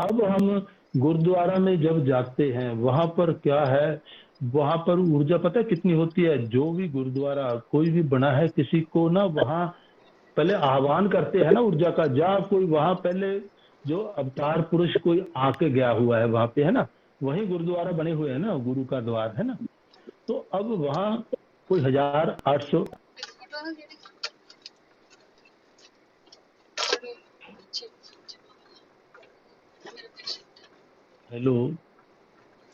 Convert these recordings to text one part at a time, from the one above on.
अब हम गुरुद्वारा में जब जाते हैं वहां पर क्या है, वहां पर ऊर्जा पता है कितनी होती है। जो भी गुरुद्वारा कोई भी बना है, किसी को ना वहां पहले आह्वान करते हैं ना ऊर्जा का, जा कोई वहां पहले जो अवतार पुरुष कोई आके गया हुआ है वहां पे, है ना। वही गुरुद्वारा बने हुए हैं ना, गुरु का द्वार है ना। तो अब वहां कोई 1800। हेलो।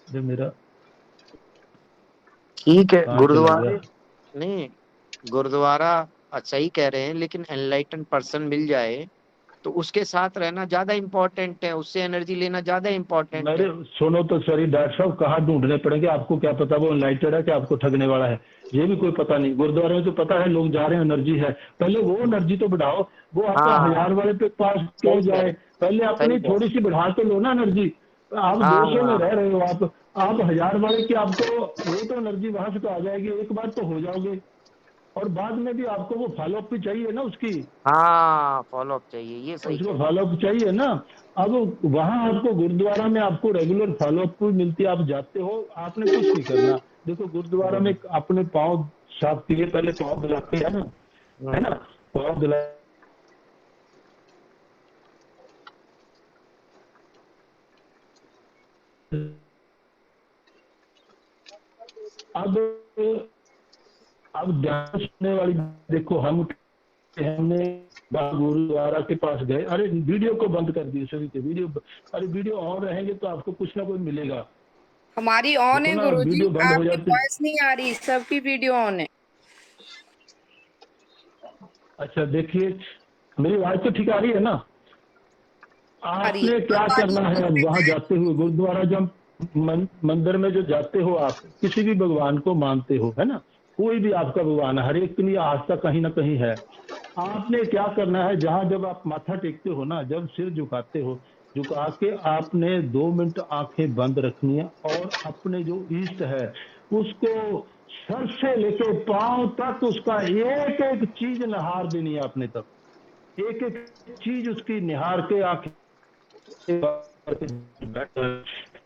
ये मेरा ठीक है कहाँ चला गया। गुरुद्वारे, नहीं गुरुद्वारा अच्छा ही कह रहे हैं, लेकिन एनलाइटन पर्सन मिल जाए तो उसके साथ रहना ज्यादा इम्पोर्टेंट है, उससे एनर्जी लेना ज्यादा इम्पोर्टेंट मेरे है। सुनो तो सही डॉक्टर साहब, कहाँ ढूंढने पड़ेंगे आपको, क्या पता वो एनलाइटेड है कि आपको ठगने वाला है। ये भी कोई पता नहीं। गुरुद्वारे में तो पता है लोग जा रहे हैं, एनर्जी है। पहले वो एनर्जी तो बढ़ाओ। वो आपका हाँ 1000 वाले पे पास क्यों सही कह जाए। रहे, पहले सही अपनी कह थोड़ी रहे। सी बढ़ा तो लो ना एनर्जी। आप 200 में हाँ रह रहे हो आप 1000 वाले की आपको वो तो एनर्जी वहां से तो आ जाएगी, एक बार तो हो जाओगे। और बाद में भी आपको वो फॉलोअप भी चाहिए ना उसकी। हाँ फॉलो अप चाहिए, ये सही उसको कह रहे फॉलोअप चाहिए ना। अब वहां आपको गुरुद्वारा में आपको रेगुलर फॉलोअप मिलती है। आप जाते हो, आपने कुछ नहीं करना। देखो गुरुद्वारा में हैं। अपने पाँव साफ किए, पहले पाँव धुलाते हैं ना, है ना। पाँव धुला, अब अब ध्यान सुनने वाली, देखो हमने गुरुद्वारा के पास गए, अरे वीडियो को बंद कर दिए सभी के वीडियो। अरे वीडियो ऑन रहेंगे तो आपको कुछ ना कुछ मिलेगा। हमारी ऑन देखो है ना गुरुजी, वीडियो बंद हो आपकी जाती। वॉइस नहीं आ रही, सबकी वीडियो ऑन है। अच्छा देखिए, मेरी आवाज तो ठीक आ रही है ना। आ रही है, आपने क्या अब आ रही करना है, अब वहां जाते हुए गुरुद्वारा जब मंदिर में जो जाते हो, आप किसी भी भगवान को मानते हो, है ना। कोई भी आपका भगवान है, हर एक के लिए आस्था कहीं ना कहीं है। आपने क्या करना है, जहां जब आप माथा टेकते हो ना, जब सिर झुकाते हो, झुका के आपने 2 मिनट आंखें बंद रखनी है और अपने जो ईष्ट है उसको सर से लेके पांव तक उसका एक एक चीज निहार देनी है अपने तक। एक एक चीज उसकी निहार के आंखें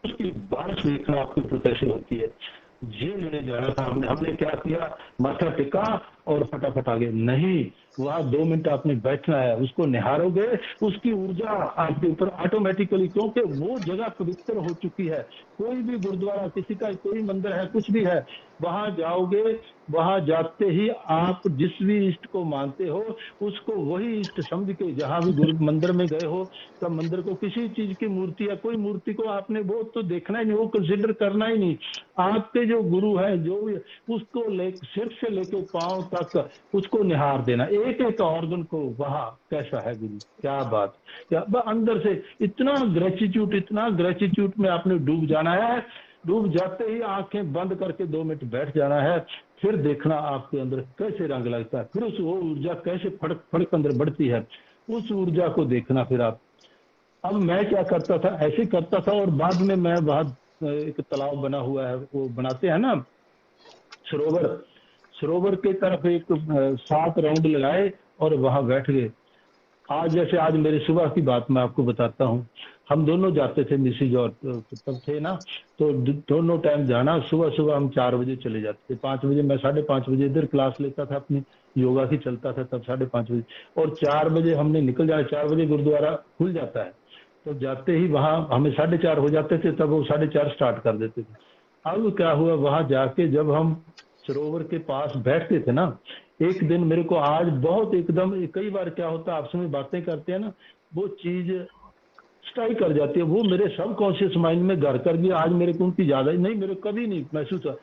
उसकी बारिश देखना आपकी प्रोटेक्शन होती है। ये लेने जा रहा था, हमने हमने क्या किया, माथा टिका और फटाफट आगे नहीं। वहां 2 मिनट आपने बैठना है, उसको निहारोगे, उसकी ऊर्जा आपके ऊपर ऑटोमेटिकली, क्योंकि वो जगह पवित्र हो चुकी है। कोई भी गुरुद्वारा, किसी का कोई मंदिर है, कुछ भी है, वहां जाओगे, वहां जाते ही आप जिस भी इष्ट को मानते हो उसको वही इष्ट समझ के, जहां भी गुरु मंदिर में गए हो, तब मंदिर को किसी चीज की मूर्ति या कोई मूर्ति को आपने वो तो देखना ही नहीं, वो कंसिडर करना ही नहीं। आपके जो गुरु है जो भी, उसको ले सिर से लेके पांव तक उसको निहार देना, एक एक ऑर्गन को। वहां कैसा है गुरु, क्या बात, क्या अंदर से इतना ग्रेटिट्यूड में आपने डूब जाना है। डूब जाते ही आंखें बंद करके 2 मिनट बैठ जाना है। फिर देखना आपके अंदर कैसे रंग लगता है, फिर उस वो ऊर्जा कैसे फड़क फड़क अंदर बढ़ती है, उस ऊर्जा को देखना फिर आप। अब मैं क्या करता था, ऐसे करता था। और बाद में मैं वहां एक तालाब बना हुआ है, वो बनाते हैं ना सरोवर, सरोवर की तरफ एक 7 राउंड लगाए और वहां बैठ गए। आज जैसे आज मेरी सुबह की बात मैं आपको बताता हूँ। हम दोनों जाते थे, मिसिज और तब थे ना, तो दोनों टाइम जाना। सुबह सुबह हम 4 बजे चले जाते थे, 5 बजे, मैं 5:30 बजे इधर क्लास लेता था अपनी योगा की, चलता था तब 5:30 बजे। और 4 बजे हमने निकल जाना, 4 बजे गुरुद्वारा खुल जाता है। तो जाते ही वहां हमें 4:30 हो जाते थे, तब वो 4:30 स्टार्ट कर देते थे। अब क्या हुआ, वहां जाके जब हम सरोवर के पास बैठते थे ना, एक दिन मेरे को आज बहुत एकदम, कई बार क्या होता है आपस में बातें करते हैं ना, वो चीज स्ट्राइक कर जाती है, वो मेरे सब कॉन्शियस माइंड में घर कर गया। आज मेरे को उनकी ज्यादा ही नहीं, मेरे को कभी नहीं महसूस हुआ।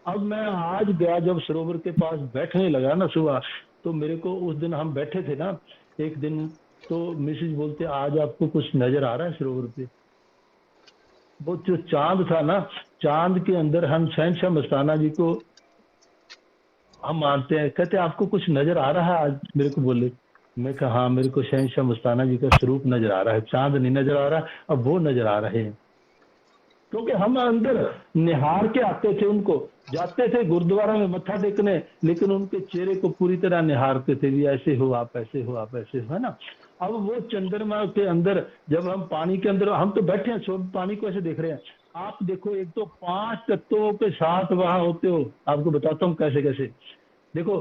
अब मैं आज गया जब सरोवर के पास बैठने लगा ना सुबह, तो मेरे को उस दिन हम बैठे थे ना एक दिन, तो मिसिज बोलते आज आपको कुछ नजर आ रहा है सरोवर पे। वो जो चांद था ना, चांद के अंदर हम शहनशाह मस्ताना जी को हम मानते हैं। कहते आपको कुछ नजर आ रहा है आज, मेरे को बोले। मैं कहा हाँ, मेरे को शहनशाह मस्ताना जी का स्वरूप नजर आ रहा है, चांद नहीं नजर आ रहा, अब वो नजर आ रहे हैं। क्योंकि हम अंदर निहार के आते थे उनको, जाते थे गुरुद्वारा में मत्था टेकने, लेकिन उनके चेहरे को पूरी तरह निहारते थे भी, ऐसे हो आप, ऐसे हो आप, ऐसे हो, है ना। अब वो चंद्रमा के अंदर जब हम पानी के अंदर, हम तो बैठे हैं पानी को ऐसे देख रहे हैं, आप देखो एक तो 5 तत्वों के साथ वहां होते हो, आपको बताता हूँ कैसे कैसे। देखो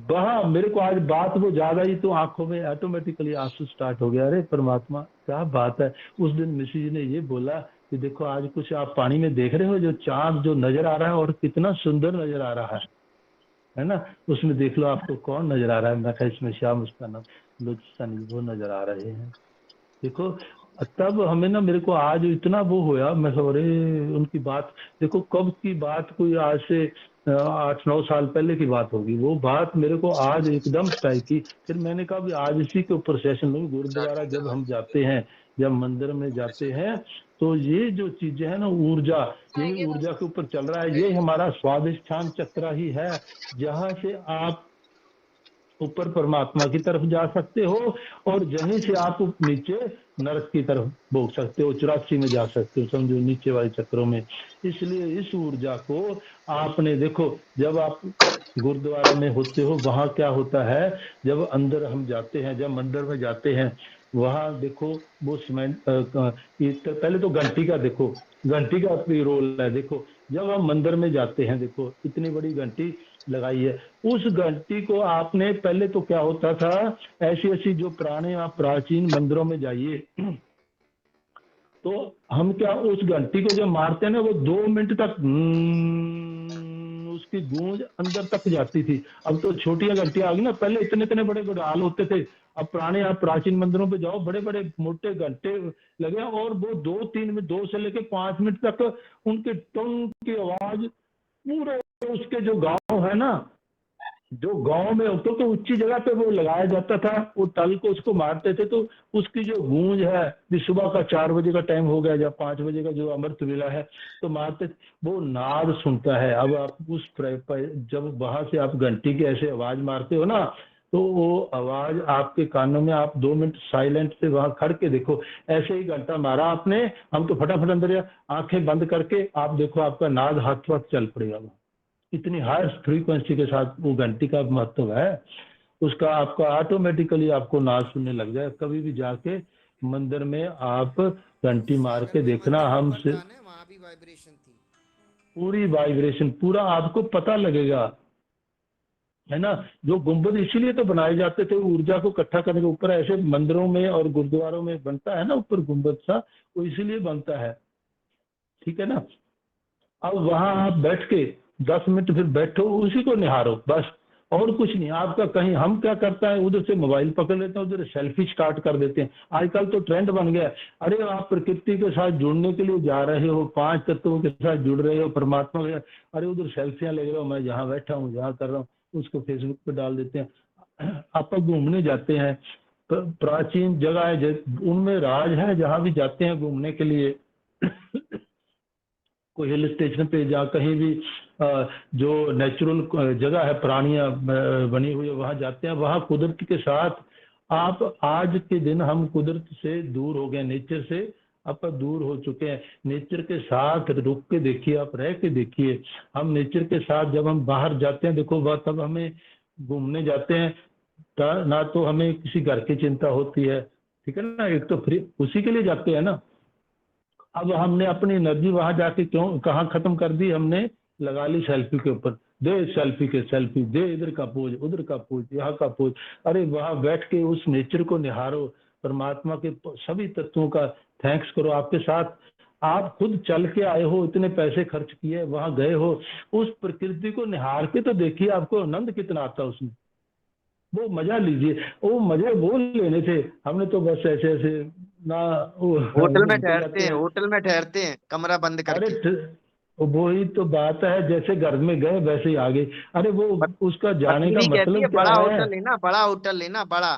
वहां मेरे को आज बात वो ज्यादा ही तो आंखों में ऑटोमेटिकली आंसू स्टार्ट हो गया, अरे परमात्मा क्या बात है। उस दिन मिसी जी ने ये बोला कि देखो आज कुछ आप पानी में देख रहे हो, जो चांद जो नजर आ रहा है और कितना सुंदर नजर आ रहा है ना, उसमें देख लो आपको कौन नजर आ रहा है। मैं कहा इसमें श्याम, उसका नाम लोचन, वो नजर आ रहे हैं। देखो तब हमें ना, मेरे को आज इतना वो होया, मैं कहा अरे उनकी बात देखो, कब की बात, कोई आज से 8-9 साल पहले की बात होगी, वो बात मेरे को आज एकदम स्ट्राइक की। फिर मैंने कहा भी आज इसी के ऊपर सेशन लूँ। गुरुद्वारा जब हम जाते हैं, जब मंदिर में जाते हैं, तो ये जो चीजें है ना, ऊर्जा, यही ऊर्जा के ऊपर चल रहा है। ये हमारा स्वादिष्ठान चक्र ही है, जहां से आप ऊपर परमात्मा की तरफ जा सकते हो, और जहीं से आप नीचे नरक की तरफ भोग सकते हो, 84 में जा सकते हो, समझो नीचे वाले चक्रों में। इसलिए इस ऊर्जा को आपने देखो, जब आप गुरुद्वारा में होते हो वहां क्या होता है, जब अंदर हम जाते हैं, जब मंदिर में जाते हैं, वहां देखो वो सीमेंट पहले तो घंटी का देखो, घंटी का भी रोल है। देखो जब हम मंदिर में जाते हैं, देखो इतनी बड़ी घंटी लगाई है, उस घंटी को आपने, पहले तो क्या होता था, ऐसी ऐसी जो पुराने आप प्राचीन मंदिरों में जाइए, तो हम क्या उस घंटी को जब मारते हैं ना, वो 2 मिनट तक उसकी गूंज अंदर तक जाती थी। अब तो छोटियां घंटियां आ गई ना, पहले इतने इतने बड़े डाल होते थे। अब पुराने आप प्राचीन मंदिरों पे जाओ, बड़े बड़े मोटे घंटे लगे, और वो 2 से लेके 5 मिनट तक उनके टंग की आवाज पूरे उसके जो गांव है ना, जो गांव में होते तो ऊंची जगह पे वो लगाया जाता था, वो टल को उसको मारते थे, तो उसकी जो गूंज है, भी सुबह का 4 बजे का टाइम हो गया या 5 बजे का जो अमृत वेला है, तो मारते, वो नाद सुनता है। अब आप जब वहां से आप घंटी की ऐसे आवाज मारते हो ना, तो वो आवाज आपके कानों में, आप 2 मिनट साइलेंट से वहां खड़ के देखो, ऐसे ही घंटा मारा आपने, हम तो फटाफट अंदर आंखें बंद करके आप देखो, आपका नाद हाथ वक्त चल पड़ेगा। इतनी हाई फ्रीक्वेंसी के साथ वो घंटी का महत्व है, उसका आपका ऑटोमेटिकली आपको नाद सुनने लग जाए। कभी भी जाके मंदिर में आप घंटी मार के देखना, हम से वहां भी वाइब्रेशन थी, पूरी वाइब्रेशन, पूरा आपको पता लगेगा, है ना। जो गुंबद इसीलिए तो बनाए जाते थे ऊर्जा को इकट्ठा करने के, ऊपर ऐसे मंदिरों में और गुरुद्वारों में बनता है ना ऊपर गुंबद सा, वो इसीलिए बनता है, ठीक है ना। अब वहां आप बैठ के 10 मिनट फिर बैठो, उसी को निहारो बस, और कुछ नहीं आपका। कहीं हम क्या करता है, उधर से मोबाइल पकड़ लेते हैं, उधर सेल्फी स्टार्ट कर देते हैं। आजकल तो ट्रेंड बन गया है, अरे आप प्रकृति के साथ जुड़ने के लिए जा रहे हो, 5 तत्वों के साथ जुड़ रहे हो, परमात्मा के, अरे उधर सेल्फियां ले रहे हो, मैं जहाँ बैठा हूँ, जहाँ कर रहा हूँ, उसको फेसबुक पे डाल देते हैं। आप घूमने जाते हैं, प्राचीन जगह है, उनमें राज है, जहाँ भी जाते हैं घूमने के लिए, कोई हिल स्टेशन पे, जा कहीं भी जो नेचुरल जगह है, प्राणियां बनी हुई है, वहां जाते हैं, वहां कुदरत के साथ आप, आज के दिन हम कुदरत से दूर हो गए, नेचर से आप दूर हो चुके हैं। नेचर के साथ रुक के देखिए, आप रह के देखिए, हम नेचर के साथ जब हम बाहर जाते हैं, देखो वह तब हमें घूमने जाते हैं, ना तो हमें किसी घर की चिंता होती है, ठीक है ना, एक तो फ्री उसी के लिए जाते हैं ना। अब हमने अपनी एनर्जी वहां जाके क्यों कहाँ खत्म कर दी, हमने लगा ली सेल्फी के ऊपर, दे सेल्फी के सेल्फी, दे इधर का पोज, उधर का पोज, यहाँ का पोज। अरे वहां बैठ के उस नेचर को निहारो, परमात्मा के सभी तत्वों का थैंक्स करो। आपके साथ आप खुद चल के आए हो, इतने पैसे खर्च किए, वहां गए हो, उस प्रकृति को निहार के तो देखिए, आपको आनंद कितना आता है उसमें, वो मजा लीजिए। वो मजे वो लेने थे, हमने तो बस ऐसे ऐसे ना वो होटल में घूमते ठहरते जाते हैं, हैं। होटल में ठहरते हैं कमरा बंद अरे करके। वही तो बात है, जैसे घर में गए वैसे ही आ गए। अरे वो उसका और जाने का बीवी कहती है मतलब क्या बड़ा है। होटल लेना, बड़ा होटल लेना, बड़ा।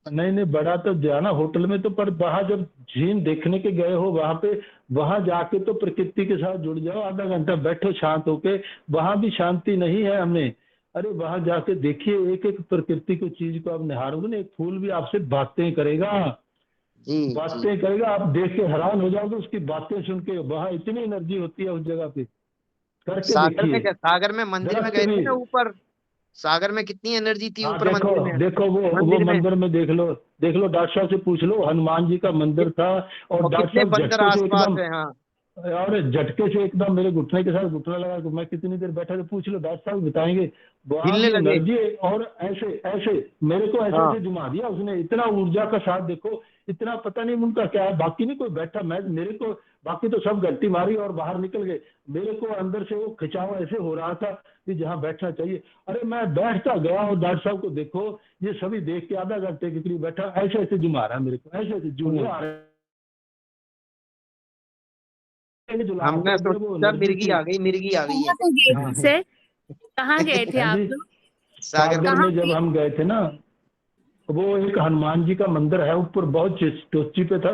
नहीं नहीं, बड़ा तो जाना होटल में तो, पर वहां जब झील देखने के गए हो वहां पे, वहां जाके तो प्रकृति के साथ जुड़ जाओ, आधा घंटा बैठो शांत होके, वहां भी शांति नहीं है हमें। अरे वहां जाके देखिए, एक एक प्रकृति को चीज को आप निहारोगे ना, एक फूल भी आपसे बातें करेगा, जी जी। बातें करेगा, आप देख के हैरान हो जाओगे उसकी बातें सुन के। वहां इतनी एनर्जी होती है उस जगह पे, करके देखिए। सागर में मंदिर में दरख्त गए भी, थे ना ऊपर, सागर में कितनी एनर्जी थी हाँ ऊपर देखो मंदिर में। देखो वो मंदिर में मंदिर में देख लो डॉक्टर साहब से पूछ लो, हनुमान जी का मंदिर था और और डॉक्टर कितने साहब बंदर झटके से आसपास एकदम, है। हाँ और झटके से एकदम मेरे घुटने के साथ घुटना लगा कि मैं कितनी देर बैठा था, पूछ लो डॉक्टर साहब बताएंगे। वहां हिलने की लगे। एनर्जी और ऐसे ऐसे मेरे को ऐसे हाँ ऐसे जुमा दिया उसने, इतना ऊर्जा का साथ देखो, इतना पता नहीं उनका क्या है, बाकी नहीं कोई बैठा, मैं मेरे को बाकी तो सब गलती मारी और बाहर निकल गए, मेरे को अंदर से वो खिंचाव ऐसे हो रहा था कि जहाँ बैठना चाहिए। अरे मैं बैठता गया और डॉक्टर साहब को देखो ये सभी देख के आधा घंटे के करीब बैठा, ऐसे ऐसे जुमा रहा है मेरे को, ऐसे ऐसे जुमे आ रहे हैं जो हमने अंदर वो सोचा एनर्जी मिर्गी थी। आ गई, मिर्गी आ गई है। कहाँ से गए हाँ थे से? कहाँ गए थे हाँ आप जी, लोग? सागर सागर में। कहाँ में जब पे? हम गए थे ना, वो एक हनुमान जी का मंदिर है ऊपर, बहुत टोची पे था,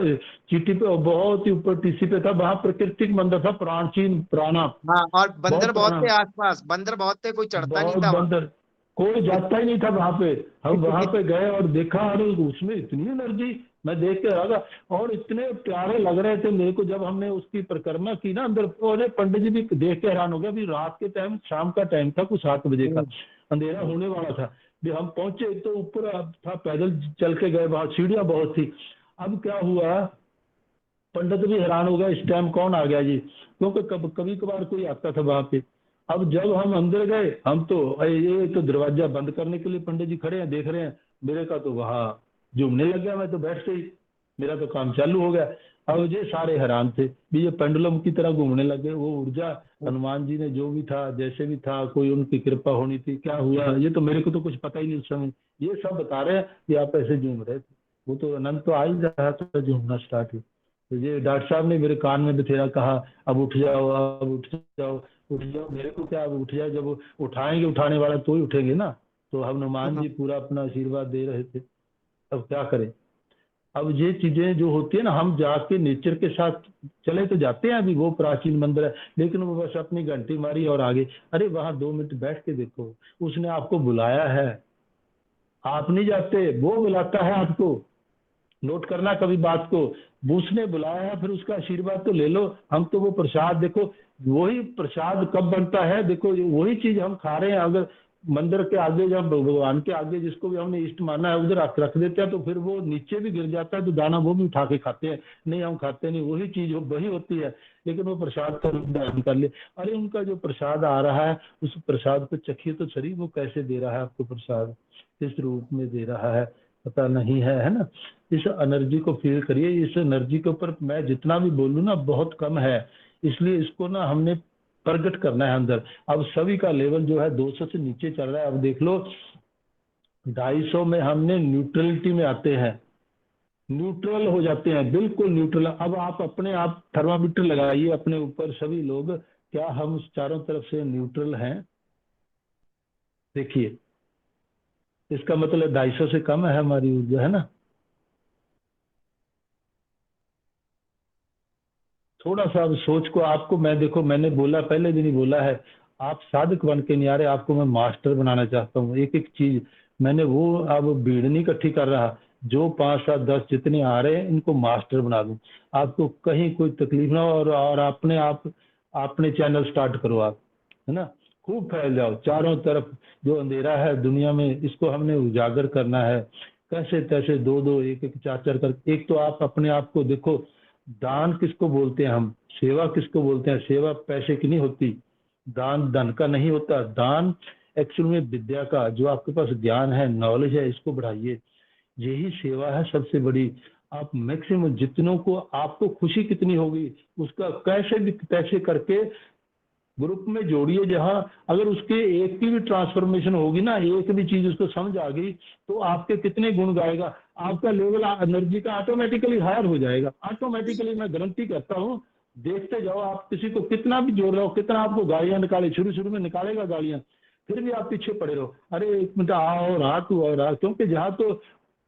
चीटी पे, और बहुत ही ऊपर टीसी पे था, वहाँ प्राकृतिक मंदिर था, प्राचीन पुराना, हाँ और बंदर बहुत बहुत पुराना, थे आसपास, बंदर बहुत थे, कोई चढ़ता नहीं बहुत था वहाँ। बंदर, कोई जाता ही नहीं था वहां पे। हम वहां पे गए और देखा, और उसमें इतनी एनर्जी, मैं देख के रहा था, और इतने प्यारे लग रहे थे मेरे को जब हमने उसकी परिक्रमा की ना अंदर। और पंडित जी भी देख के हैरान हो गया, अभी रात के टाइम, शाम का टाइम था, कुछ 7 बजे का, अंधेरा होने वाला था। भी हम पहुंचे तो ऊपर था, पैदल चल के गए, वहां सीढ़ियां बहुत थी। अब क्या हुआ, पंडित भी हैरान हो गया, इस टाइम कौन आ गया जी, क्योंकि कभी कभार कोई आता था वहां पे। अब जब हम अंदर गए, हम तो ये तो दरवाजा बंद करने के लिए पंडित जी खड़े हैं, देख रहे हैं, मेरे का तो वहां झूमने लग गया, मैं तो बैठ गई, मेरा तो काम चालू हो गया। अब ये सारे हैरान थे भी, ये पेंडुलम की तरह घूमने लगे, वो ऊर्जा हनुमान जी ने जो भी था, जैसे भी था, कोई उनकी कृपा होनी थी, क्या हुआ ये तो मेरे को तो कुछ पता ही नहीं उस समय। ये सब बता रहे हैं कि आप ऐसे झूम रहे थे, वो तो अनंत तो आ ही रहा था, झूमना स्टार्ट हुआ। तो ये डॉक्टर साहब ने मेरे कान में बथेरा कहा, अब उठ जाओ, अब उठ जाओ, उठ जाओ। मेरे को क्या, अब उठ जाए, जब वो उठाएंगे, उठाने वाला तो ही उठेंगे ना। तो हनुमान जी पूरा अपना आशीर्वाद दे रहे थे, अब क्या करें। अब ये चीजें जो होती है ना, हम जाके नेचर के साथ चले तो जाते हैं, अभी वो प्राचीन मंदिर है, लेकिन वो बस अपनी घंटी मारी और आगे। अरे वहां 2 मिनट बैठ के देखो, उसने आपको बुलाया है, आप नहीं जाते, वो बुलाता है आपको। नोट करना कभी बात को, उसने बुलाया है, फिर उसका आशीर्वाद तो ले लो। हम तो वो प्रसाद देखो, वही प्रसाद कब बनता है देखो, वही चीज हम खा रहे हैं। अगर मंदिर के आगे, जब भगवान के आगे जिसको भी हमने इष्ट माना है उधर रख देते हैं, तो फिर वो नीचे भी गिर जाता है, तो दाना वो भी उठा के खाते हैं। नहीं, हम खाते नहीं, वही चीज वही होती है, लेकिन वो प्रसाद का रूप धारण कर ले। अरे उनका जो प्रसाद आ रहा है, उस प्रसाद को चखिए तो सही, वो कैसे दे रहा है आपको प्रसाद, किस रूप में दे रहा है, पता नहीं है ना। इस एनर्जी को फील करिए, इस एनर्जी के ऊपर मैं जितना भी बोलूँ ना बहुत कम है, इसलिए इसको ना हमने प्रकट करना है अंदर। अब सभी का लेवल जो है 200 से नीचे चल रहा है, अब देख लो 250 में हमने न्यूट्रलिटी में आते हैं, न्यूट्रल हो जाते हैं, बिल्कुल न्यूट्रल। अब आप अपने आप थर्मामीटर लगाइए अपने ऊपर सभी लोग, क्या हम चारों तरफ से न्यूट्रल हैं? देखिए, इसका मतलब 250 से कम है हमारी ऊर्जा, है ना। थोड़ा सा अब सोच को आपको, मैं देखो मैंने बोला, पहले दिन ही बोला है, आप साधक बन के नहीं आ रहे, आपको मैं मास्टर बनाना चाहता हूँ। एक एक चीज मैंने वो, अब भीड़ नहीं इकट्ठी कर रहा, जो 5 7 10 जितने आ रहे हैं इनको मास्टर बना दूं। आपको कहीं कोई तकलीफ ना हो, और अपने आप अपने चैनल स्टार्ट करो आप, है ना, खूब फैल जाओ चारों तरफ। जो अंधेरा है दुनिया में, इसको हमने उजागर करना है, कैसे तैसे, दो दो, एक एक, चार चार कर। एक तो आप अपने आप को देखो, दान किसको बोलते हैं हम, सेवा किसको बोलते हैं, सेवा पैसे की नहीं होती, दान धन का नहीं होता, दान एक्चुअल में विद्या का, जो आपके पास ज्ञान है, नॉलेज है, इसको बढ़ाइए, यही सेवा है सबसे बड़ी। आप मैक्सिमम जितनों को, आपको खुशी कितनी होगी उसका कैसे भी तैसे करके ग्रुप में जोड़िए, जहां अगर उसके एक की भी ट्रांसफॉर्मेशन होगी ना, एक भी चीज उसको समझ आ गई, तो आपके कितने गुण गाएगा, आपका लेवल एनर्जी का ऑटोमेटिकली हायर हो जाएगा, ऑटोमेटिकली, मैं गारंटी करता हूँ। देखते जाओ, आप किसी को कितना भी जोड़ रहे हो, कितना आपको गालियां निकाले, शुरू शुरू में निकालेगा गालियां, फिर भी आप पीछे पड़े रहो, अरे 1 मिनट आओ रहा, तू और रहा, क्योंकि जहाँ तो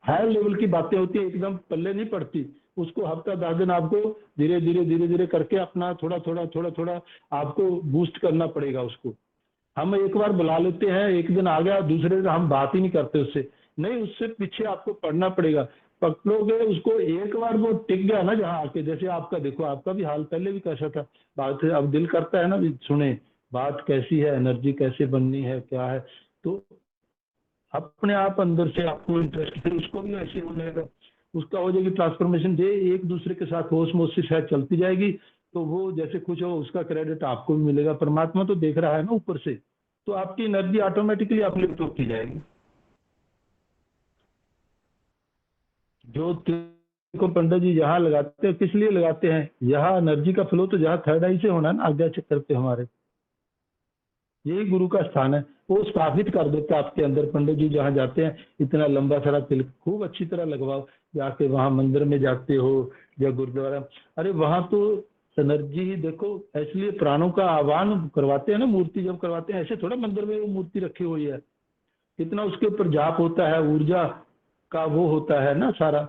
हायर लेवल की बातें होती है एकदम पल्ले नहीं पड़ती, उसको हफ्ता 10 दिन आपको धीरे धीरे धीरे धीरे करके अपना थोड़ा थोड़ा थोड़ा थोड़ा आपको बूस्ट करना पड़ेगा उसको। हम एक बार बुला लेते हैं, एक दिन आ गया, दूसरे दिन हम बात ही नहीं करते उससे, नहीं, उससे पीछे आपको पढ़ना पड़ेगा। पकड़ोगे उसको, एक बार वो टिक गया ना जहाँ आके, जैसे आपका देखो, आपका भी हाल पहले भी कैसा था, बात अब दिल करता है ना भी सुने बात कैसी है, एनर्जी कैसे बननी है, क्या है। तो अपने आप अंदर से आपको इंटरेस्ट, फिर उसको भी ऐसे हो जाएगा, उसका हो जाएगी ट्रांसफॉर्मेशन, जे एक दूसरे के साथ ओस्मोसिस है चलती जाएगी, तो वो जैसे कुछ हो उसका क्रेडिट आपको भी मिलेगा। परमात्मा तो देख रहा है ना ऊपर से, तो आपकी एनर्जी ऑटोमेटिकली अपलिफ्ट होती जाएगी। जो को पंडित जी यहाँ लगाते हैं, किस लिए लगाते हैं? यहाँ एनर्जी का फ्लो तो जहाँ थर्ड आई से होना है ना, आज्ञा चक्कर पे हमारे, यही गुरु का स्थान है। वो स्थापित कर देते हैं आपके अंदर। पंडित जी जहाँ जाते हैं, इतना लंबा सारा तिलक खूब अच्छी तरह लगवाओ, जाके वहां मंदिर में जाते हो या गुरुद्वारा, अरे वहां तो एनर्जी ही देखो, इसलिए प्राणों का आह्वान करवाते हैं ना, मूर्ति जब करवाते हैं, ऐसे थोड़ा मंदिर में वो मूर्ति रखी हुई है, कितना उसके ऊपर जाप होता है, ऊर्जा का वो होता है ना सारा।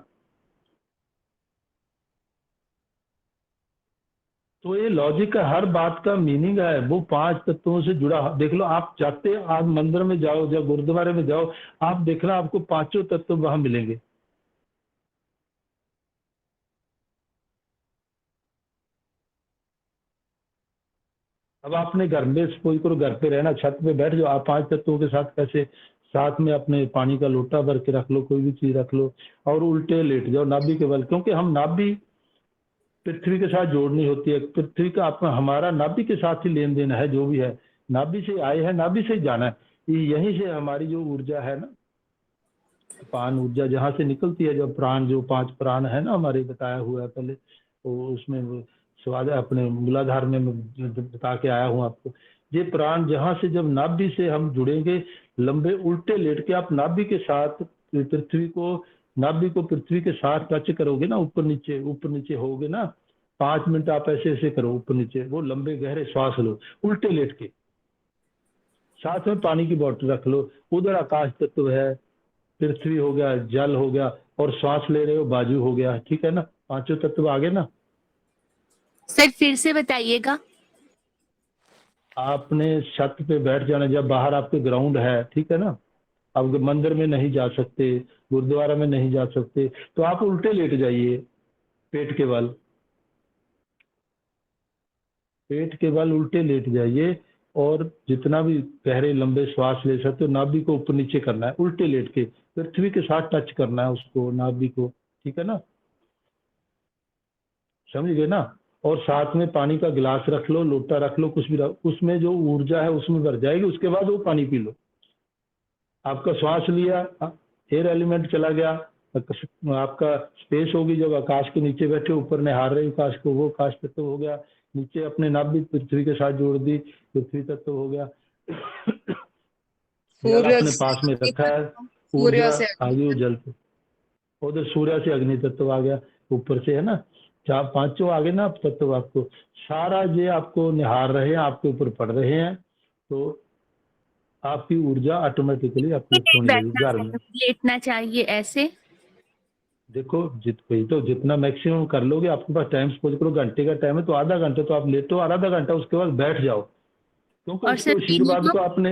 तो ये लॉजिक है, हर बात का मीनिंग है, वो पांच तत्वों से जुड़ा। देख लो, आप जाते आप मंदिर में जाओ या गुरुद्वारे में जाओ, आप देखना आपको पांचों तत्व वहां मिलेंगे। अब आपने घर में सपोज करो, घर पे रहना, छत पे बैठ जाओ, आप पांच तत्वों के साथ कैसे, साथ में अपने पानी का लोटा भर के रख लो, कोई भी चीज रख लो, और उल्टे लेट जाओ नाभि के बल, क्योंकि हम नाभि पृथ्वी के साथ जोड़नी होती है। पृथ्वी का अपना हमारा नाभि के साथ ही लेन देन है, जो भी है नाभि से आए हैं, नाभि से ही जाना है। यहीं से हमारी जो ऊर्जा है ना, पान ऊर्जा जहाँ से निकलती है, जब प्राण, जो पांच प्राण है ना हमारे, बताया हुआ है पहले, तो उसमें वो स्वाद अपने मूलाधार में मैं बता के आया हूँ आपको। ये प्राण जहाँ से, जब नाभि से हम जुड़ेंगे, लंबे उल्टे लेट के आप नाभि के साथ पृथ्वी को, नाभि को पृथ्वी के साथ टच करोगे ना, ऊपर नीचे होगे ना, 5 मिनट आप ऐसे ऐसे करो ऊपर नीचे, वो लंबे गहरे श्वास लो उल्टे लेट के, साथ में पानी की बोतल रख लो, उधर आकाश तत्व है, पृथ्वी हो गया, जल हो गया, और श्वास ले रहे हो, बाजू हो गया, ठीक है ना, पांचों तत्व आ गए ना। सर फिर से बताइएगा। आपने छत पे बैठ जाना, जब बाहर आपके ग्राउंड है, ठीक है ना, आप मंदिर में नहीं जा सकते, गुरुद्वारा में नहीं जा सकते, तो आप उल्टे लेट जाइए, पेट के बल, पेट के बल उल्टे लेट जाइए, और जितना भी गहरे लंबे श्वास ले सकते हो, नाभि को ऊपर नीचे करना है उल्टे लेट के, पृथ्वी के साथ टच करना है उसको, नाभि को, ठीक है ना, समझ गए ना। और साथ में पानी का गिलास रख लो, लोटा रख लो, कुछ भी रख, उसमें जो ऊर्जा है उसमें भर जाएगी, उसके बाद वो पानी पी लो। आपका श्वास लिया, एयर एलिमेंट चला गया, आपका स्पेस होगी, जब आकाश के नीचे बैठे, ऊपर निहार रहे आकाश को, वो आकाश तत्व हो गया। नीचे अपने नाभि पृथ्वी के साथ जोड़ दी, पृथ्वी तत्व हो गया। जल सूर्य अपने से पास में अग्नि रखा है, तत्व, सूर्य ऊर्जा से आ अग्नि गई वो तत्व। जल पे, उधर सूर्य से अग्नि तत्व आ गया, ऊपर से है ना, चार पांचों आगे ना तत्व, आपको सारा ये आपको निहार रहे हैं, आपके ऊपर पड़ रहे हैं, तो आपकी ऊर्जा ऑटोमेटिकली अपलिफ्ट नहीं होने लगेगी बैठना घर में। चाहिए, लेटना चाहिए ऐसे। देखो तो जितना मैक्सिमम कर लोगे, आपके पास टाइम, सपोज करो घंटे का टाइम है, तो आधा घंटा तो आप लेटो, और आधा घंटा उसके बाद बैठ जाओ, क्योंकि और उसके सर आशीर्वाद को आपने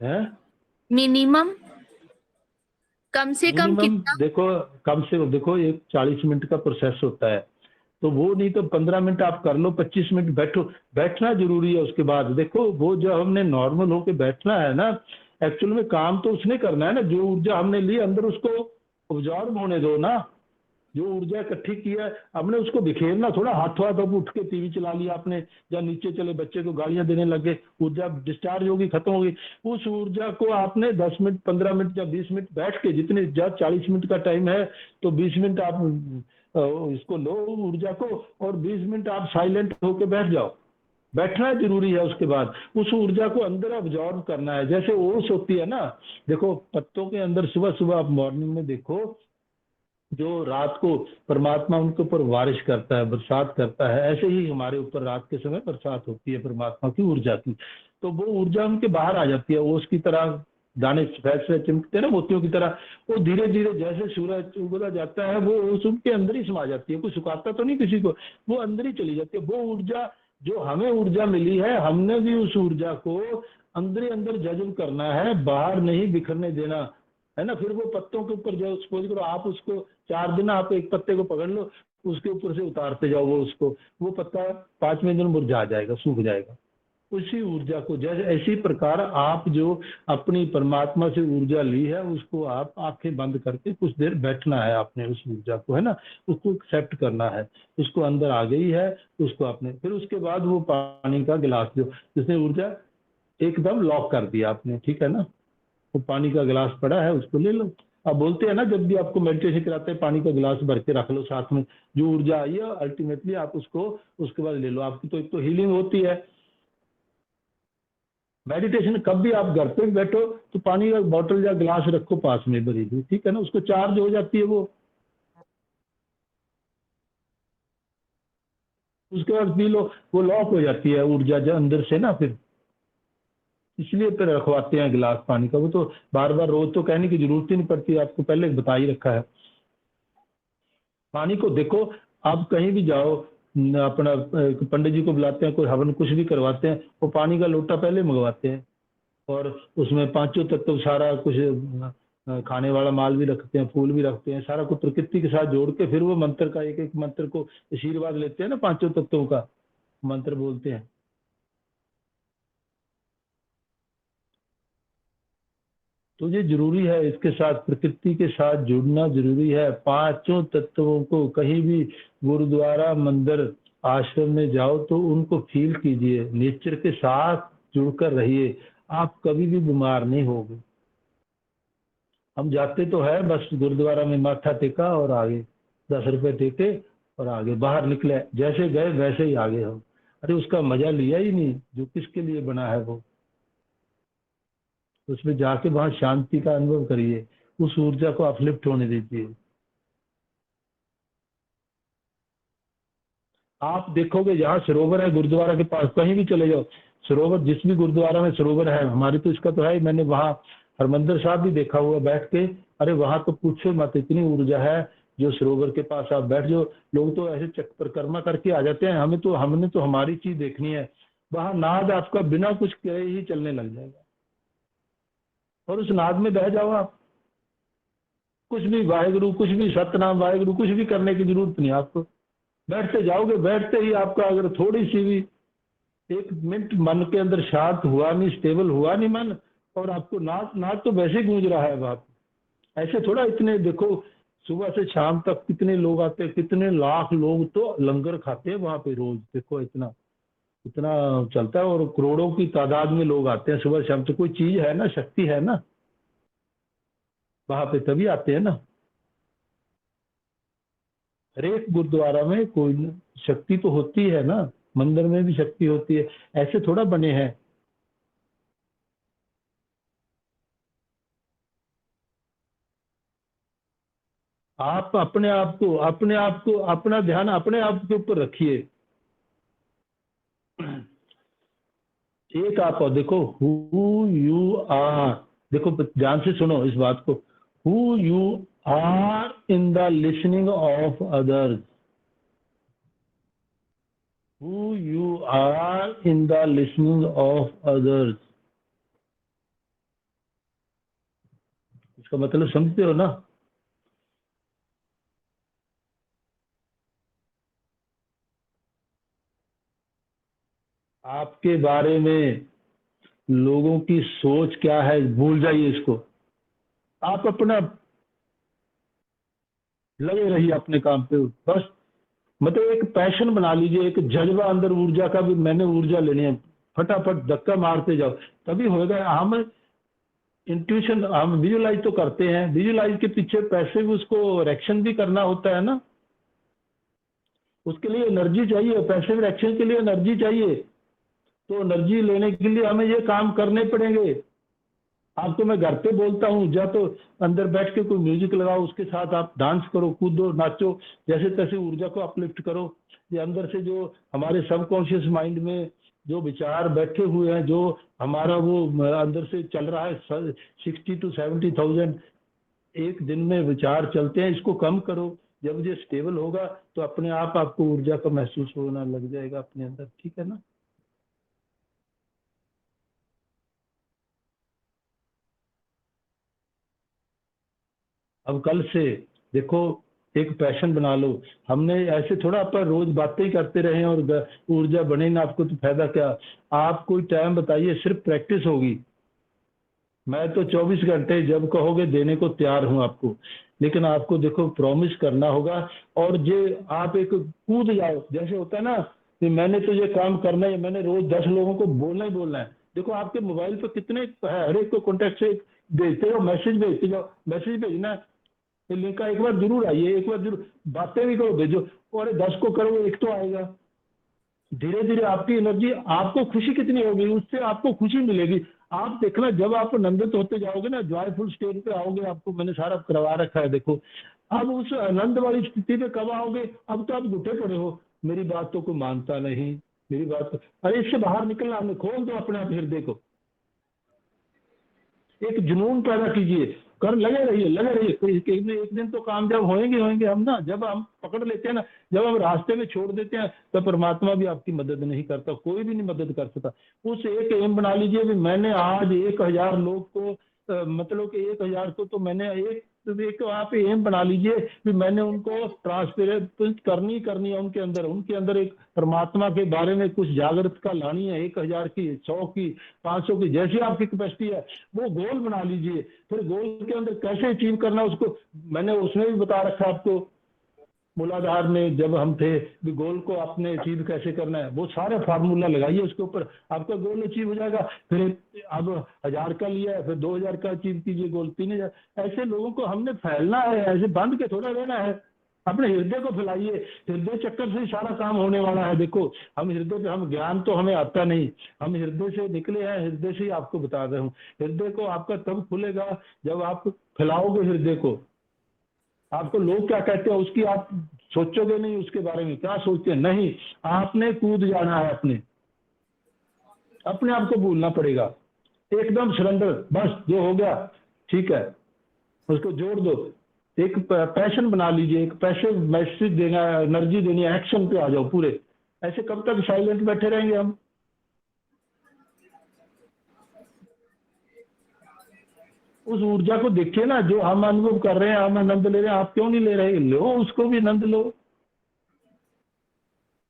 है। मिनिमम कम से कम मिनिमम कितना? देखो, कम से देखो, एक 40 मिनट का प्रोसेस होता है, तो वो नहीं तो 15 मिनट आप कर लो, 25 मिनट बैठो, बैठना जरूरी है। उसके बाद देखो, वो जो हमने नॉर्मल होके बैठना है ना, एक्चुअल में काम तो उसने करना है ना, जो ऊर्जा हमने ली अंदर, उसको ऑब्जॉर्व होने दो ना, जो ऊर्जा इकट्ठी की है हमने, उसको बिखेरना थोड़ा, हाथों हाथ अब उठ के टीवी चला लिया आपने, या नीचे चले बच्चे को गालियां देने लगे, ऊर्जा डिस्चार्ज होगी, खत्म होगी। उस ऊर्जा को आपने 10 मिनट, 15 मिनट या 20 मिनट बैठ के, जितने 40 मिनट का टाइम है, तो 20 मिनट आप इसको लो ऊर्जा को, और 20 मिनट आप साइलेंट होके बैठ जाओ। बैठना जरूरी है। उसके बाद उस ऊर्जा को अंदर ऑब्जॉर्व करना है, जैसे ओस होती है ना, देखो पत्तों के अंदर, सुबह सुबह आप मॉर्निंग में देखो, जो रात को परमात्मा उनके ऊपर बारिश करता है, बरसात करता है, ऐसे ही हमारे ऊपर रात के समय बरसात होती है परमात्मा की ऊर्जा की, तो वो ऊर्जा उनके बाहर आ जाती है, ओस की तरह दाने सफेद से चमकते हैं ना, मोतियों की तरह, वो धीरे धीरे जैसे सूरज उगता जाता है, वो ओस उनके अंदर ही समा जाती है, कोई सुखाता तो नहीं किसी को, वो अंदर ही चली जाती है। वो ऊर्जा, जो हमें ऊर्जा मिली है, हमने भी उस ऊर्जा को अंदर ही अंदर जज्ब करना है, बाहर नहीं बिखरने देना है ना। फिर वो पत्तों के ऊपर, जो सपोज करो आप उसको 4 दिन आप एक पत्ते को पकड़ लो, उसके ऊपर से उतारते जाओ, वो उसको, वो पत्ता 5वें दिन मुरझा जाएगा, सूख जाएगा, उसी ऊर्जा को, जैसे इसी प्रकार आप जो अपनी परमात्मा से ऊर्जा ली है उसको आप आंखें बंद करके कुछ देर बैठना है आपने, उस ऊर्जा को, है ना, उसको एक्सेप्ट करना है, उसको अंदर आ गई है, उसको आपने, फिर उसके बाद वो पानी का गिलास जो जिसने ऊर्जा एकदम लॉक कर दिया आपने, ठीक है ना, वो पानी का गिलास पड़ा है उसको ले लो। अब बोलते हैं ना जब भी आपको मेडिटेशन कराते हैं पानी का गिलास भर के रख लो साथ में, जो ऊर्जा आई है अल्टीमेटली आप उसको उसके बाद ले लो, आपकी तो एक तो हीलिंग होती है। मेडिटेशन कब भी आप घर पे बैठो तो पानी का बोतल या गिलास रखो पास में भरी हुई, ठीक है ना, उसको चार्ज हो जाती है वो, उसके बाद पी लो, वो लॉक हो जाती है ऊर्जा जो अंदर से ना, फिर इसलिए फिर रखवाते हैं गिलास पानी का, वो तो बार बार रोज तो कहने की जरूरत ही नहीं पड़ती, आपको पहले बता ही रखा है। पानी को देखो, आप कहीं भी जाओ, अपना पंडित जी को बुलाते हैं, कोई हवन कुछ भी करवाते हैं, वो पानी का लोटा पहले मंगवाते हैं, और उसमें पांचों तत्व सारा कुछ खाने वाला माल भी रखते हैं, फूल भी रखते हैं, सारा कुछ प्रकृति के साथ जोड़ के फिर वो मंत्र का एक एक मंत्र को आशीर्वाद लेते हैं ना, पांचों तत्वों का मंत्र बोलते हैं। तो ये जरूरी है, इसके साथ प्रकृति के साथ जुड़ना जरूरी है, पांचों तत्वों को, कहीं भी गुरुद्वारा मंदिर आश्रम में जाओ तो उनको फील कीजिए, नेचर के साथ जुड़कर रहिए, आप कभी भी बीमार नहीं होगे। हम जाते तो है बस गुरुद्वारा में माथा टेका और आगे, 10 रुपए टेके और आगे बाहर निकले, जैसे गए वैसे ही आगे हम, अरे उसका मजा लिया ही नहीं जो किसके लिए बना है वो, उसमें जाके वहां शांति का अनुभव करिए, उस ऊर्जा को अपलिफ्ट होने दीजिए। आप देखोगे जहाँ सरोवर है गुरुद्वारा के पास, कहीं भी चले जाओ, सरोवर जिस भी गुरुद्वारा में सरोवर है, हमारी तो इसका तो है ही, मैंने वहाँ हरमंदिर साहब भी देखा हुआ बैठ के, अरे वहां तो पूछो मत, इतनी ऊर्जा है जो सरोवर के पास आप बैठ जाओ, लोग तो ऐसे चक्कर परिक्रमा करके आ जाते हैं, हमने तो हमारी चीज देखनी है, वहां नाद आपका बिना कुछ करे ही चलने लग जाएगा, और उस नाद में बह जाओ आप, कुछ भी वाहेगुरु, कुछ भी सतनाम वाहेगुरु, कुछ भी करने की जरूरत नहीं आपको, बैठते जाओगे, बैठते ही आपका अगर थोड़ी सी भी 1 मिनट मन के अंदर शांत हुआ नहीं, स्टेबल हुआ नहीं मन, और आपको नाच नाच तो वैसे ही गूंज रहा है बात, ऐसे थोड़ा, इतने देखो सुबह से शाम तक कितने लोग आते हैं, कितने लाख लोग तो लंगर खाते हैं वहां पे रोज, देखो इतना इतना चलता है, और करोड़ों की तादाद में लोग आते हैं सुबह शाम, तो कोई चीज है ना, शक्ति है ना वहां पे, तभी आते हैं ना, हर एक गुरुद्वारा में कोई शक्ति तो होती है ना, मंदिर में भी शक्ति होती है, ऐसे थोड़ा बने हैं। आप अपने आप को अपना ध्यान अपने आप के ऊपर रखिए, एक आप और देखो, हु यू आर, देखो ध्यान से सुनो इस बात को, who you are in the listening of others, who you are in the listening of others, इसका मतलब समझते हो ना, आपके बारे में लोगों की सोच क्या है भूल जाइए इसको, आप अपना लगे रहिए अपने काम पे बस, मतलब एक पैशन बना लीजिए, एक जज्बा अंदर ऊर्जा का भी, मैंने ऊर्जा लेनी है, फटाफट धक्का मारते जाओ, तभी होगा। हम इंट्यूशन, हम विजुलाइज तो करते हैं, विजुलाइज के पीछे पैसे भी, उसको रिएक्शन भी करना होता है ना, उसके लिए एनर्जी चाहिए, पैसे रिएक्शन के लिए एनर्जी चाहिए, तो एनर्जी लेने के लिए हमें ये काम करने पड़ेंगे। आपको मैं घर पे बोलता हूँ जा तो अंदर बैठ के कोई म्यूजिक लगाओ, उसके साथ आप डांस करो, कूदो, नाचो, जैसे तैसे ऊर्जा को अपलिफ्ट करो, ये अंदर से जो हमारे सबकॉन्शियस माइंड में जो विचार बैठे हुए हैं, जो हमारा वो अंदर से चल रहा है, 60 to 70,000 एक दिन में विचार चलते हैं, इसको कम करो, जब ये स्टेबल होगा तो अपने आप आपको ऊर्जा का महसूस होना लग जाएगा अपने अंदर, ठीक है ना। अब कल से देखो, एक पैशन बना लो। हमने ऐसे थोड़ा अपन रोज बातें ही करते रहे और ऊर्जा बने ना आपको तो फायदा क्या। आप कोई टाइम बताइए, सिर्फ प्रैक्टिस होगी। मैं तो 24 घंटे जब कहोगे देने को तैयार हूं आपको, लेकिन आपको देखो प्रॉमिस करना होगा। और जे आप एक कूद जाओ, जैसे होता है ना कि मैंने तो ये काम करना है, मैंने रोज 10 लोगों को बोलना ही बोलना है। देखो आपके मोबाइल पर कितने है, हर एक को कॉन्टेक्ट से भेजते जाओ, मैसेज भेजते जाओ। मैसेज भेजना है तो लिंक का एक बार जरूर आइए, एक बार जरूर बातें भी करो, भेजो। और 10 को करो, एक तो आएगा। धीरे धीरे आपकी एनर्जी, आपको खुशी कितनी होगी, उससे आपको खुशी मिलेगी। आप देखना जब आप आनंदित होते जाओगे ना, जॉयफुल स्टेट पे आओगे, आपको मैंने सारा करवा रखा है देखो। अब उस आनंद वाली स्थिति पे कब आओगे, अब तो आप घुटे पड़े हो, मेरी बात तो कोई मानता नहीं, मेरी बात तो, अरे इससे बाहर निकलना, हमने खोल दो अपने आप हृदय को, एक जुनून पैदा कीजिए, कर लगे रहिए, लगे रहिए। एक दिन तो कामयाब होंगे होंगे हम ना। जब हम पकड़ लेते हैं ना, जब हम रास्ते में छोड़ देते हैं, तो परमात्मा भी आपकी मदद नहीं करता, कोई भी नहीं मदद कर सकता। उस एक एम बना लीजिए भी मैंने आज 1000 लोग को मतलब कि 1000 को तो मैंने एक आप एम बना लीजिए भी मैंने उनको ट्रांसपेरेंट करनी है उनके अंदर एक परमात्मा के बारे में कुछ जागरूकता लानी है। 1000 की, 100 की, 500 की, जैसी आपकी कैपेसिटी है वो गोल बना लीजिए। फिर गोल के अंदर कैसे अचीव करना उसको मैंने उसमें भी बता रखा है आपको। मूलाधार में जब हम थे भी गोल को आपने अचीव कैसे करना है, वो सारे फार्मूला लगाइए उसके ऊपर, आपका गोल अचीव हो जाएगा। फिर अब 1000 का लिया है, फिर 2000 का अचीव कीजिए गोल, 3000। ऐसे लोगों को हमने फैलना है, ऐसे बंद के थोड़ा रहना है। अपने हृदय को फैलाइए, हृदय चक्कर से ही सारा काम होने वाला है। देखो हम हृदय पे, हम ज्ञान तो हमें आता नहीं, हम हृदय से निकले हैं, हृदय से ही आपको बता रहा हूँ। हृदय को आपका तब खुलेगा जब आप फैलाओगे हृदय को। आपको लोग क्या कहते हैं उसकी आप सोचोगे नहीं, उसके बारे में क्या सोचते हैं, नहीं, आपने कूद जाना है, अपने आप को भूलना पड़ेगा, एकदम सरेंडर, बस जो हो गया ठीक है, उसको जोड़ दो। एक पैशन बना लीजिए, एक पैसे मैसेज देना, एनर्जी देनी है, एक्शन पे आ जाओ पूरे। ऐसे कब तक साइलेंट बैठे रहेंगे हम। उस ऊर्जा को देखिए ना, जो हम अनुभव कर रहे हैं, हम आनंद ले रहे हैं, आप क्यों नहीं ले रहे, लो उसको भी आनंद लो।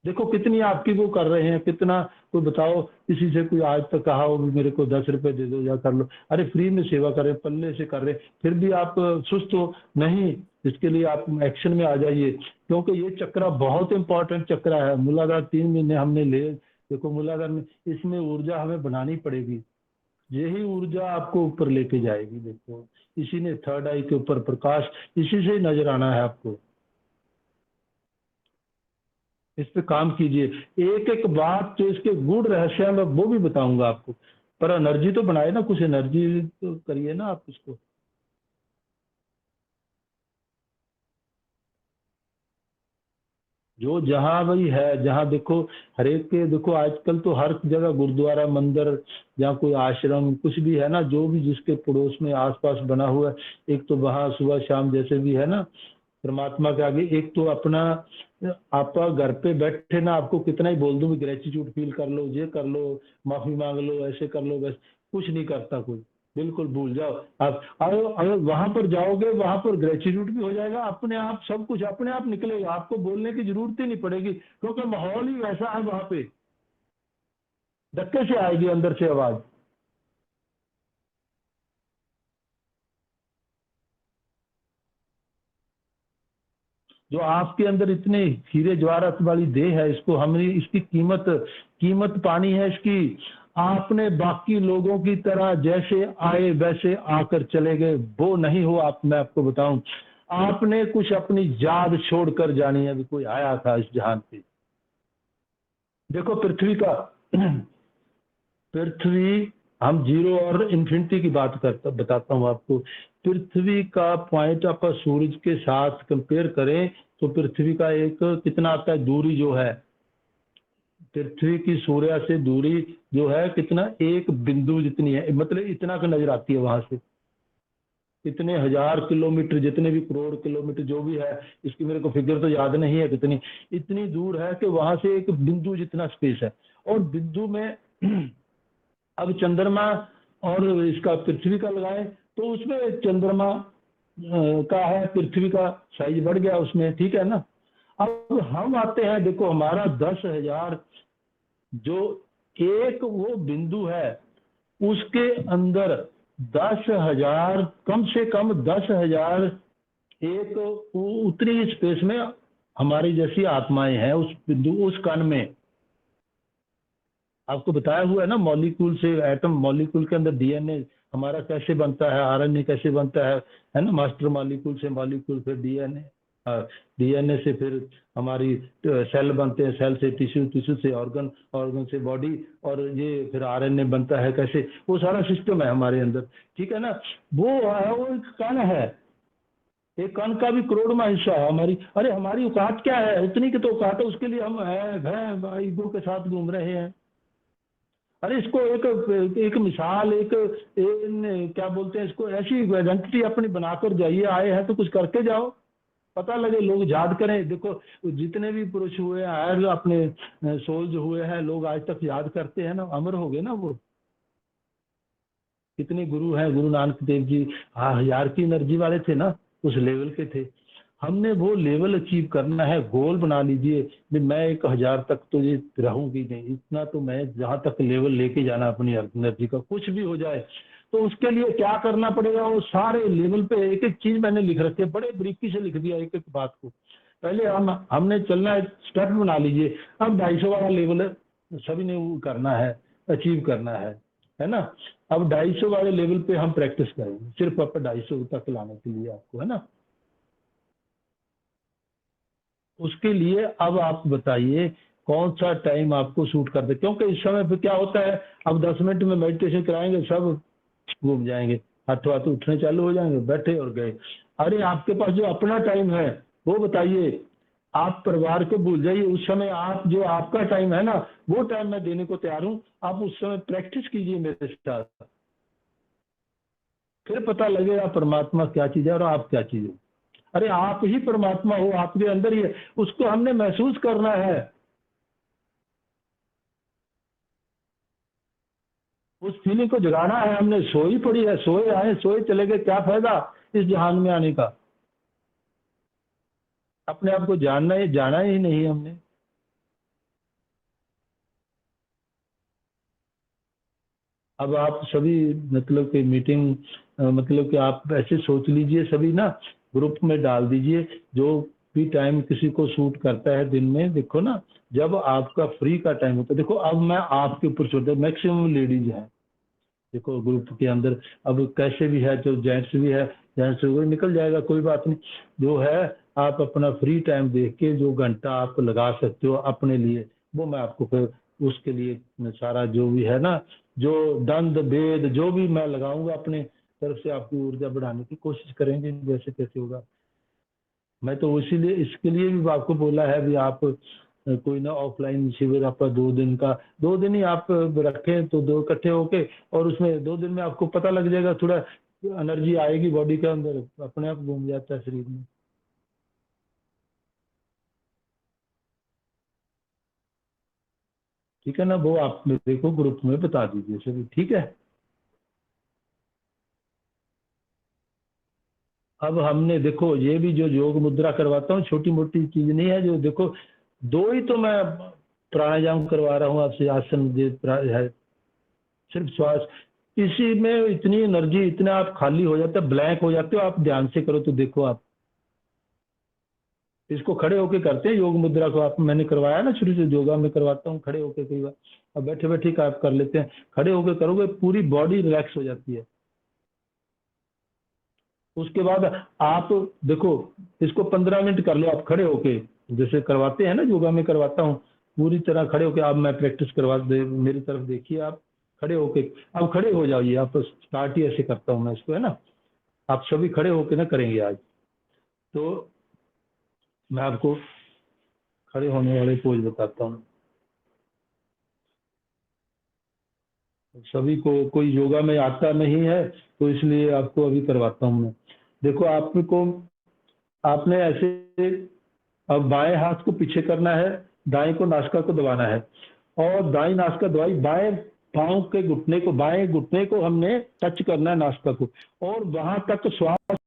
देखो कितनी आपकी वो कर रहे हैं, कितना कोई बताओ, किसी से कोई आज तक कहा हो भी मेरे को 10 रुपए दे दो या कर लो, अरे फ्री में सेवा कर रहे, पल्ले से कर रहे, फिर भी आप सुस्त हो नहीं। इसके लिए आप एक्शन में आ जाइए, क्योंकि ये चक्रा बहुत इंपॉर्टेंट चक्रा है। मूलाधार 3 महीने हमने ले, देखो मूलाधार में इसमें ऊर्जा हमें बनानी पड़ेगी, यही ऊर्जा आपको ऊपर लेके जाएगी। देखो इसी ने थर्ड आई के ऊपर प्रकाश, इसी से नजर आना है आपको। इस पे काम कीजिए, एक एक बात जो इसके गूढ़ रहस्य है मैं वो भी बताऊंगा आपको। पर एनर्जी तो बनाए ना, कुछ एनर्जी तो करिए ना आप इसको। जो जहां भी है, जहां देखो हर एक के, देखो आजकल तो हर जगह गुरुद्वारा, मंदिर या कोई आश्रम कुछ भी है ना, जो भी जिसके पड़ोस में आसपास बना हुआ है, एक तो वहां सुबह शाम जैसे भी है ना परमात्मा के आगे, एक तो अपना आप घर पे बैठे ना, आपको कितना ही बोल दूं ग्रेटिट्यूड फील कर लो, ये कर लो, माफी मांग लो, ऐसे कर लो, बस कुछ नहीं करता कोई, बिल्कुल भूल जाओ आप। अगर वहां पर जाओगे, वहां पर ग्रेटिट्यूड भी हो जाएगा, अपने आप सब कुछ अपने आप निकलेगा, आपको बोलने की जरूरत ही नहीं पड़ेगी, क्योंकि माहौल ही वैसा है वहां पे। धक्के से आएगी अंदर से आवाज। जो आपके अंदर इतने हीरे जवाहरात वाली देह है, इसको हमने, इसकी कीमत कीमत पानी है इसकी। आपने बाकी लोगों की तरह जैसे आए वैसे आकर चले गए, वो नहीं हो आप। मैं आपको बताऊं, आपने कुछ अपनी याद छोड़कर जानी है, अभी कोई आया था इस जहान पे। देखो पृथ्वी का पृथ्वी, हम जीरो और इन्फिनिटी की बात करता बताता हूँ आपको। पृथ्वी का पॉइंट आप सूरज के साथ कंपेयर करें तो पृथ्वी का एक कितना आता है दूरी, जो है पृथ्वी की सूर्य से दूरी जो है कितना, एक बिंदु जितनी है, मतलब इतना का नजर आती है वहां से। इतने 1000 किलोमीटर, जितने भी करोड़ किलोमीटर जो भी है, इसकी मेरे को फिगर तो याद नहीं है कितनी, इतनी दूर है कि वहां से एक बिंदु जितना स्पेस है। और बिंदु में अब चंद्रमा और इसका पृथ्वी का लगाए तो उसमें चंद्रमा का है, पृथ्वी का साइज बढ़ गया उसमें, ठीक है ना। अब हम आते हैं, देखो हमारा 10,000 जो एक वो बिंदु है उसके अंदर 10,000 कम से कम 10,000 एक उतनी स्पेस में हमारी जैसी आत्माएं हैं उस बिंदु उस कण में। आपको बताया हुआ है ना, मॉलिक्यूल से एटम, मॉलिक्यूल के अंदर डीएनए हमारा कैसे बनता है, आरएनए कैसे बनता है ना, मास्टर मॉलिक्यूल से मॉलिक्यूल, फिर डीएनए, डीएनए से फिर हमारी सेल बनते हैं, सेल से टिश्यू, टिश्यू से ऑर्गन, ऑर्गन से बॉडी, और ये फिर आरएनए बनता है कैसे, वो सारा सिस्टम है हमारे अंदर, ठीक है ना। वो है, वो एक कण है, एक कण का भी करोड़वां हिस्सा है हमारी। अरे हमारी औकात क्या है, उतनी की तो औकात है, उसके लिए हम है ईगो के साथ घूम रहे हैं। अरे इसको एक मिसाल, क्या बोलते हैं इसको, ऐसी आइडेंटिटी अपनी बनाकर जाइए, आए हैं तो कुछ करके जाओ, पता लगे, लोग याद करें। देखो जितने भी पुरुष हुए हैं, अपने सोल जो हुए हैं, लोग आज तक याद करते हैं ना, अमर हो गए ना वो। कितने गुरु हैं, गुरु नानक देव जी 1000 की एनर्जी वाले थे ना, उस लेवल के थे। हमने वो लेवल अचीव करना है, गोल बना लीजिए कि मैं 1000 तक तो ये रहूंगी नहीं, इतना तो मैं जहां तक लेवल लेके जाना अपनी एनर्जी का, कुछ भी हो जाए। तो उसके लिए क्या करना पड़ेगा, वो सारे लेवल पे एक एक चीज मैंने लिख रखी है, बड़े बारीकी से लिख दिया एक एक बात को। पहले हमने चलना है, स्टेप बना लीजिए। अब 250 वाला लेवल सभी ने वो करना है, अचीव करना है ना। अब 250 वाले लेवल पे हम प्रैक्टिस करेंगे, सिर्फ आप 250 तक लाने के लिए आपको, है ना। उसके लिए अब आप बताइए कौन सा टाइम आपको सूट कर दे, क्योंकि इस समय पे क्या होता है, अब 10 मिनट में मेडिटेशन कराएंगे, सब घूम जाएंगे, हाथों हाथ उठने चालू हो जाएंगे, बैठे और गए। अरे आपके पास जो अपना टाइम है वो बताइए, आप परिवार को भूल जाइए, उस समय आप जो आपका टाइम है ना, वो टाइम मैं देने को तैयार हूँ। आप उस समय प्रैक्टिस कीजिए मेरे साथ, फिर पता लगेगा परमात्मा क्या चीज है और आप क्या चीज है। अरे आप ही परमात्मा हो, आपके अंदर ही है, उसको हमने महसूस करना है। उस फीलिंग को जगाना है हमने। सोई पड़ी है, सोए आए सोए चले गए, क्या फायदा इस जहान में आने का। अपने आप को जाना ही नहीं हमने। अब आप सभी मतलब कि मीटिंग, मतलब कि आप ऐसे सोच लीजिए, सभी ना ग्रुप में डाल दीजिए, जो भी टाइम किसी को सूट करता है दिन में। देखो ना, जब आपका फ्री का टाइम होता है, देखो अब मैं आपके ऊपर छोड़ दिया, मैक्सिमम लेडीज हैं देखो ग्रुप के अंदर। अब कैसे भी है, जो जेंट्स भी है, जेंट्स वो निकल जाएगा, कोई बात नहीं। जो है आप अपना फ्री टाइम देख के जो घंटा आप लगा सकते हो अपने लिए, वो मैं आपको फिर उसके लिए सारा जो भी है ना, जो दंड भेद जो भी मैं लगाऊंगा अपने तरफ से, आपकी ऊर्जा बढ़ाने की कोशिश करेंगे जैसे कैसे होगा। मैं तो इसीलिए इसके लिए भी आपको बोला है भी, आप कोई ना ऑफलाइन शिविर आपका 2 दिन का, 2 दिन ही आप रखें तो 2 इकट्ठे होके, और उसमें 2 दिन में आपको पता लग जाएगा, थोड़ा एनर्जी आएगी बॉडी के अंदर, अपने आप घूम जाता है शरीर में। ठीक है ना, वो आप मेरे को ग्रुप में बता दीजिए सभी, ठीक है। अब हमने देखो ये भी जो योग मुद्रा करवाता हूँ, छोटी मोटी चीज नहीं है, जो देखो 2 ही तो मैं प्राणायाम करवा रहा हूँ आपसे, आसन है, सिर्फ श्वास। इसी में इतनी एनर्जी, इतना आप खाली हो जाते हो, ब्लैंक हो जाते हो। आप ध्यान से करो तो देखो, आप इसको खड़े होके करते हैं योग मुद्रा को, आप मैंने करवाया ना शुरू से, योगा में करवाता हूँ खड़े होके कई बार। अब बैठे बैठे आप कर लेते हैं, खड़े होके करोगे पूरी बॉडी रिलैक्स हो जाती है। उसके बाद आप देखो, इसको 15 मिनट कर लो आप खड़े होके, जैसे करवाते हैं ना योगा में करवाता हूँ, पूरी तरह खड़े होके। आप मैं प्रैक्टिस करवा दे, मेरी तरफ देखिए, आप खड़े होके, अब खड़े हो जाइए। आप स्टार्ट ही ऐसे करता हूँ मैं इसको, है ना। आप सभी खड़े होके ना करेंगे आज, तो मैं आपको खड़े होने वाले पोज बताता हूँ। सभी को, कोई योगा में आता नहीं है तो इसलिए आपको अभी करवाता हूँ मैं। देखो आपको, आपने ऐसे, अब बाएं हाथ को पीछे करना है, दाएं को नासिका को दबाना है, और दाएं नासिका दबाई, बाएं पांव के घुटने को, बाएं घुटने को हमने टच करना है नासिका को, और वहां तक श्वास